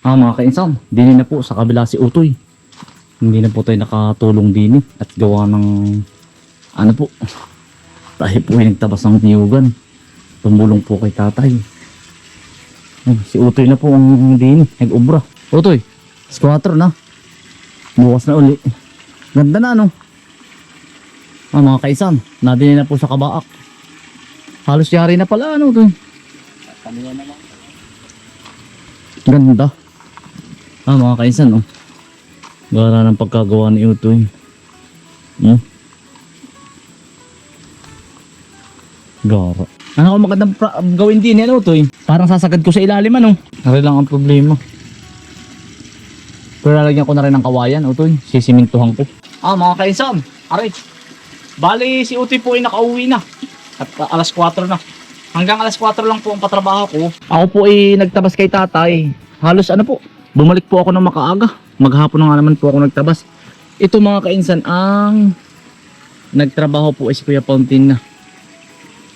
Mga kainsan, dini na po sa kabila si Utoy. Hindi na po tayo nakatulong dini at gawa ng ano po. Tayo po ay nagtabas ng niyugan. Tumulong po kay tatay. Si Utoy na po ang dini, nag-ubra. Utoy, squatter na. Bukas na uli. Ganda na no. Mga kaisan, nadini na po sa kabaak. Halos yari na pala ano Utoy. Kamiya naman. Ganda. Mga kaisan oh. Gara ng pagkagawa ni Utoy. Gara. Ano ko magandang gawin din yan Utoy? Parang sasagad ko sa ilalim ano. Nari lang ang problema. Pero lalagyan ko na rin ng kawayan Utoy. Sisimintuhan ko. Mga kaisan. Aray. Bali si Utoy po ay nakauwi na. At alas 4 na. Hanggang alas 4 lang po ang patrabaho ko. Ako po ay nagtabas kay tatay. Halos ano po. Bumalik po ako ng makaaga. Maghapon na nga naman po ako nagtabas. Ito mga kainsan ang nagtrabaho po ay si Kuya Fountain na.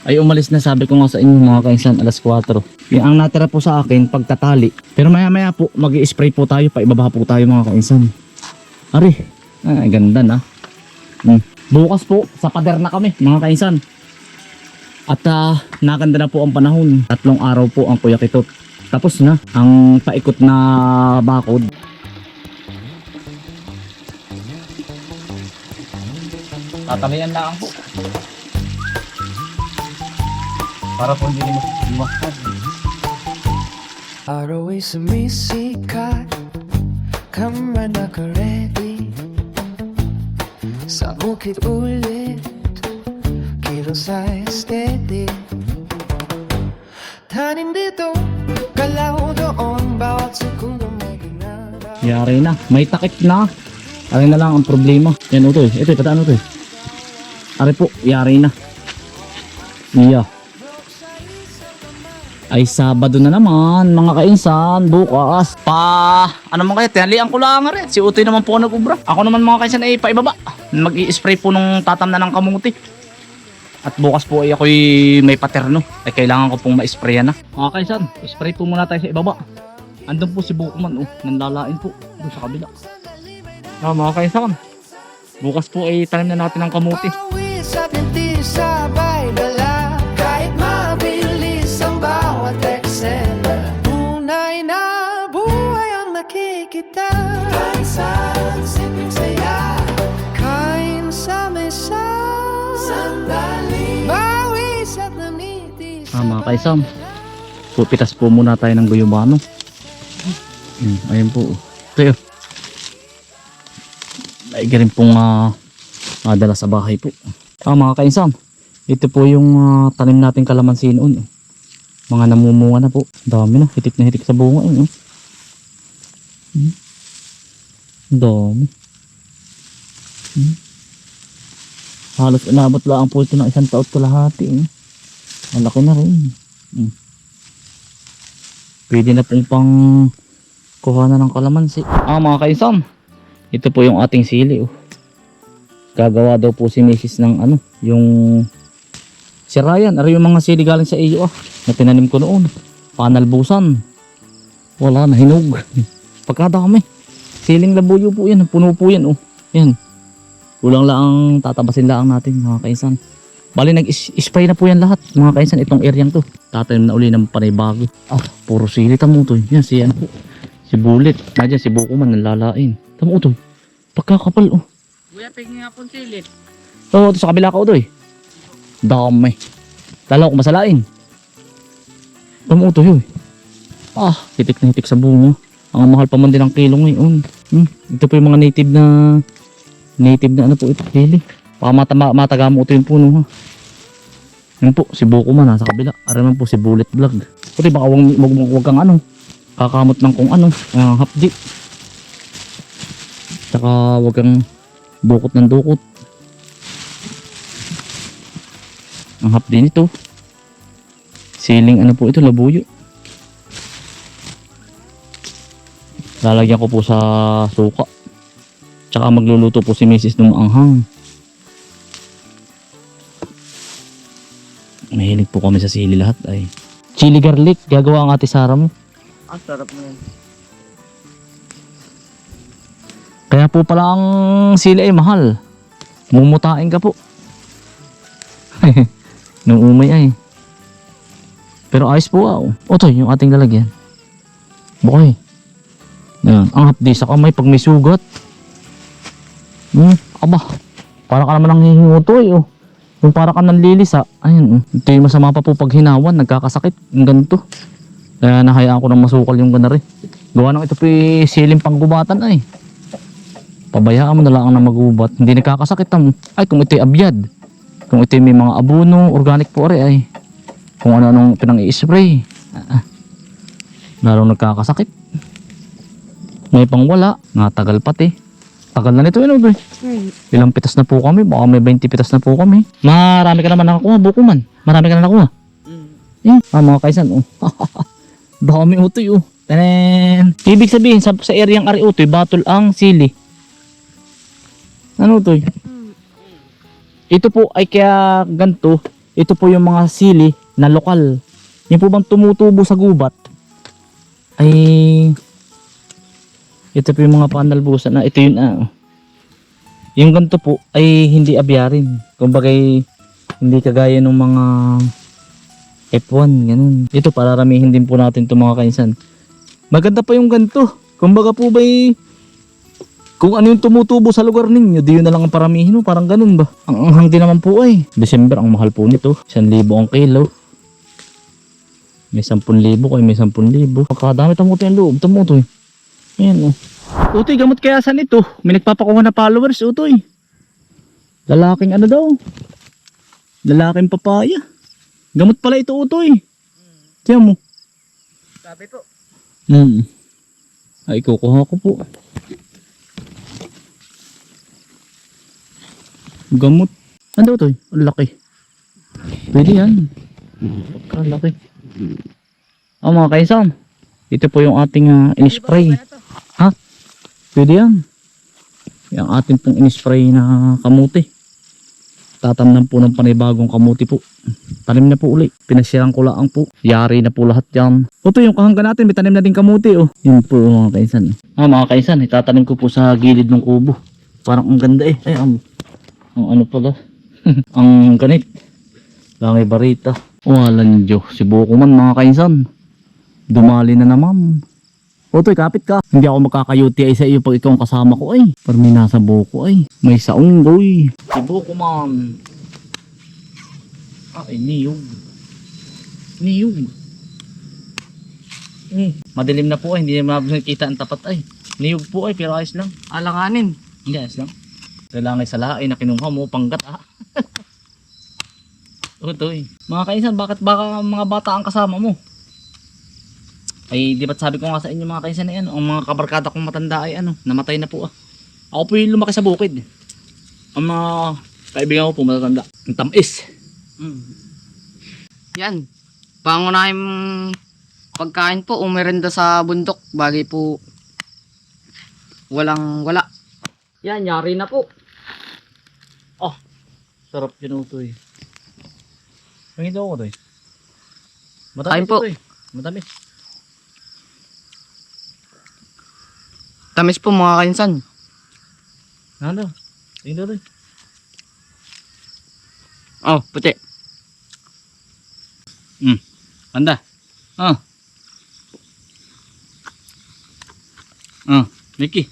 Ay umalis na sabi ko nga sa inyo mga kainsan alas 4. Yung ang natira po sa akin pagtatali. Pero maya maya po mag-i-spray po tayo. Paibabaha po tayo mga kainsan. Ari. Ganda na. Bukas po sa pader na kami mga kainsan. At naganda na po ang panahon. 3 araw po ang Kuya Kitot. Tapos na ang paikot na bakod. Tatamihan lang po. Para po hindi mo iwasan. Araw ay sumisikat, kamera naka-ready. Sa bukid ulit, kilos ay steady. Tanim dito, galaw doon, bawat segundo may ginagawa. Yari na, may takip na. Ari na lang ang problema. Yan Utoy, ito pataan Utoy. Ari po, yari na. Iya. Ay Sabado na naman mga kainsan, bukas ano man kaya, tinalian ko lang rin. Si Utoy naman po nag-ubra. Ako naman mga kainsan ay paibaba. Mag-i-spray po nung tatam na ng kamuti. At bukas po ay ako'y may paterno. Ay kailangan ko pong ma-sprayan na. Mga kainsan, spray po muna tayo sa ibaba. Andun po si Bukuman nanlalain po doon sa kabila. Mga kainsan, bukas po ay tanim na natin ng kamuti. Pawis at hindi sabay dala, kahit mabilis ang bawat eksena. Tunay na buhay ang nakikita. Kainsan, simpleng saya, kain sa mesa. Sandali, bawis at namitis. Mga kaisam, pupitas po muna tayo ng guyumano. Ayun po. Ito yun. Ay rin pong dala sa bahay po. Mga kaisam, ito po yung tanim natin kalamansi noon. Mga namumunga na po. Dami na, hitik na hitik sa bunga. Dami. Halos inabot lang po ito ng 1 taon kalahati. Malaki na rin. Pwede na pong pang kuha na ng kalamansi. Mga kaisam, ito po yung ating sili. Gagawa daw po si Mrs. ng yung si Ryan. Ari yung mga sili galing sa iyo na tinanim ko noon. Panalbusan. Wala na, hinog. Pagkadami. Siling labuyo po yan. Puno po yan. Yan. Kulang lang tatabasin lang natin mga kaisan. Bali nag-spray na po yan lahat mga kaisan. Itong areang to. Tatanim na uli ng panibago. Puro sili. Tamo to. Yan si si Bullet. Nadyan si Bukuman nalalain. Tamo to. Pagkakapal Kuya, pingin nga pong silit. Ito sa kabila ka Utoy. Dami. Lalo ko masalain. Tamo to yun. Hitik na hitik sa bunga. Ang mahal pa man din ang kilo ngayon. Ito po yung mga native na ano po ito. Hili. Baka mataga mo ito yung puno Yun po, si Bukuman nasa kabila. Araman po si Bullet Vlog. Puti baka wag kang kakamot ng kung hapdi. Tsaka wag kang bukot ng dukot. Ang hapdi nito. Siling po ito, labuyo. Lalagyan ko po sa suka. Tsaka magluluto po si Mrs. ng anghang. Mahilig po kami sa sili lahat ay. Chili garlic, gagawa ang ate Sara mo. Sarap mo yan. Kaya po pala ang sili ay mahal. Mumutain ka po. Nung umay ay. Pero ayos po ah. Otoy, yung ating lalagyan. Bukay. Yan. Ang hapdi sa kamay pag may sugat. Aba. Para ka naman ang hihingutoy oh. Yung para ka nanlilisa. Ayun. Ito yung masama pa po pag hinawan. Nagkakasakit. Yung ganito. Kaya nahayaan ko ng masukal yung ganari. Gawa nang ito po yung siling panggubatan ay. Pabayaan mo na lang na magubat. Hindi nagkakasakit tam. Ay kung ito'y abyad. Kung ito'y may mga abono, organic po ay. Kung ano-anong pinang-i-spray. Lalong nagkakasakit. May pangwala. Natagal pati. Tagal na nito yun. Ilang pitas na po kami. Baka may 20 pitas na po kami. Marami ka naman nakakuha. Buko man. Marami ka na nakuha. Mga kaisan. Dami utoy. Tanen. Ibig sabihin sa areang ari utoy, batol ang sili. Ano utoy? Ito po ay kaya ganito. Ito po yung mga sili na lokal. Yung po bang tumutubo sa gubat ay ito po yung mga panalbusan na ito yun yung ganito po ay hindi abyarin. Kumbaga hindi kagaya ng mga F1 ganun. Ito pararamihin din po natin itong mga kainsan. Maganda pa yung ganito. Kumbaga po ba kung ano yung tumutubo sa lugar ninyo, di yun na lang ang paramihin mo. Parang ganun ba? Ang anghang din naman po ay. December, ang mahal po nito. 1,000 ang kilo. May 10,000 kayo, may 10,000. Pagkadami tamuto yung loob. Tamuto eh. Ayan oh. Utoy, gamot kaya saan ito? May nagpapakuha na followers, utoy. Lalaking ano daw? Lalaking papaya. Gamot pala ito, utoy. Kaya mo. Sabi po. Ay, kukuha ko po. Gamot. Ano to? Ang laki. Pwede yan. Pagkalaki. Mga kaisam. Ito po yung ating in-spray. Ha? Pwede yan. Yung ating pong in-spray na kamuti. Tatamnan po ng panibagong kamuti po. Tanim na po uli. Pinasirang ko lang po. Yari na po lahat yan. Ito yung kahangga natin. May tanim na din kamuti oh. Yun po mga kaisan. Mga kaisan. Itatanim ko po sa gilid ng kubo. Parang ang ganda eh. Ay, ang ano pala. Ang ganit. Langay barita. Walang Diyo. Si Buko man mga kaisan. Dumali na naman. Otoy, kapit ka. Hindi ako magkakayuti ay sa iyo pag ikaw ang kasama ko ay. Parang may nasa buko ay. May saunggoy. Si Buko man. Ay, niyog. Niyog. Madilim na po ay. Hindi na makikita ang tapat ay. Niyog po ay, pero ayos lang. Alanganin. Hindi, ayos lang. Kailangan sa laay na kinuha mo, panggat Utoy. Mga kaisan, bakit baka mga bata ang kasama mo? Ay, di ba't sabi ko nga sa inyo mga kaisan na yan, ang mga kabarkada kong matanda ay namatay na po Ako po yung lumaki sa bukid. Ang mga kaibigan ko po matatanda. Ang tamis. Yan. Pangunahing pagkain po, umerenda sa bundok. Bagay po, walang wala. Yan, yari na po. Sarap yun utoy. Pangit ako utoy. Kain po. Utoy. Matamis. Tamis po mga kainsan. Ano? Tingin utoy. Puti. Anda. Mickey.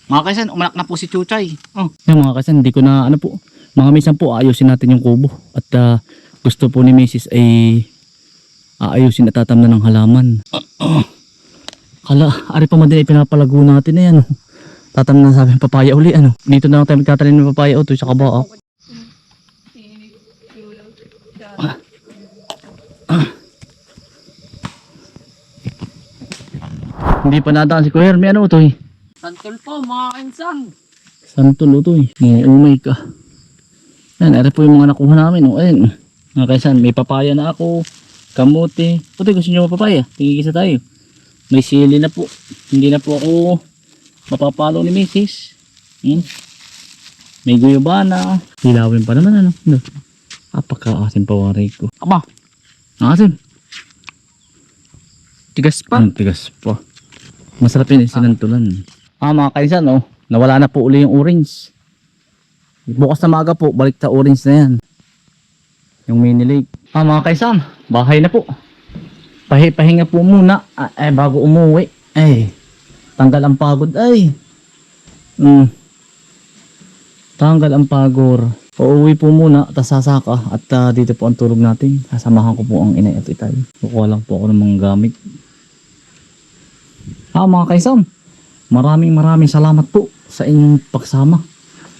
Mga kaisan, umanak na po si Chuchay. Yung mga kaisan, hindi ko na mga minsan po ayusin natin yung kubo. At gusto po ni Mrs. ay aayusin at tatamnan ng halaman. Ari pa man din ay pinapalago natin na yan. Tatamnan na sabi ng papaya uli. Dito na lang tayo magtatanim ng papaya ito sa kabao. Hindi pa nadaan si Kuya Hermie. Ano ito eh? Santol po mga kainsan. Santol ito eh. Umay ka. Yan, ito po yung mga nakuha namin. Ayun. Mga kaisan, may papaya na ako. Kamote. Puti, gusto nyo papaya? Tingigisa tayo. May sili na po. Hindi na po ako mapapalo ni Mrs. May guyabana. Hilawin pa naman Apakaasim pa waray ko. Aba! Asim! Tigas pa. Tigas pa. Masarap yun, sinantulan. Mga kaisan, oh, nawala na po uli yung orange. Bukas na maaga po, balik sa orange na yan. Yung mini lake. Mga kaisan, bahay na po. Pahinga po muna, bago umuwi. Tanggal ang pagod, Tanggal ang pagod. Uuwi po muna, tas sasaka at dito po ang tulog natin. Sasamahan ko po ang inay at itay. Kukuha lang po ako ng mga gamit. Mga kaisan, maraming salamat po sa inyong pagsama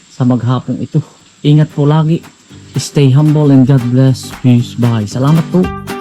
sa maghapong ito. Ingat po lagi. Stay humble and God bless. Peace. Bye. Salamat po.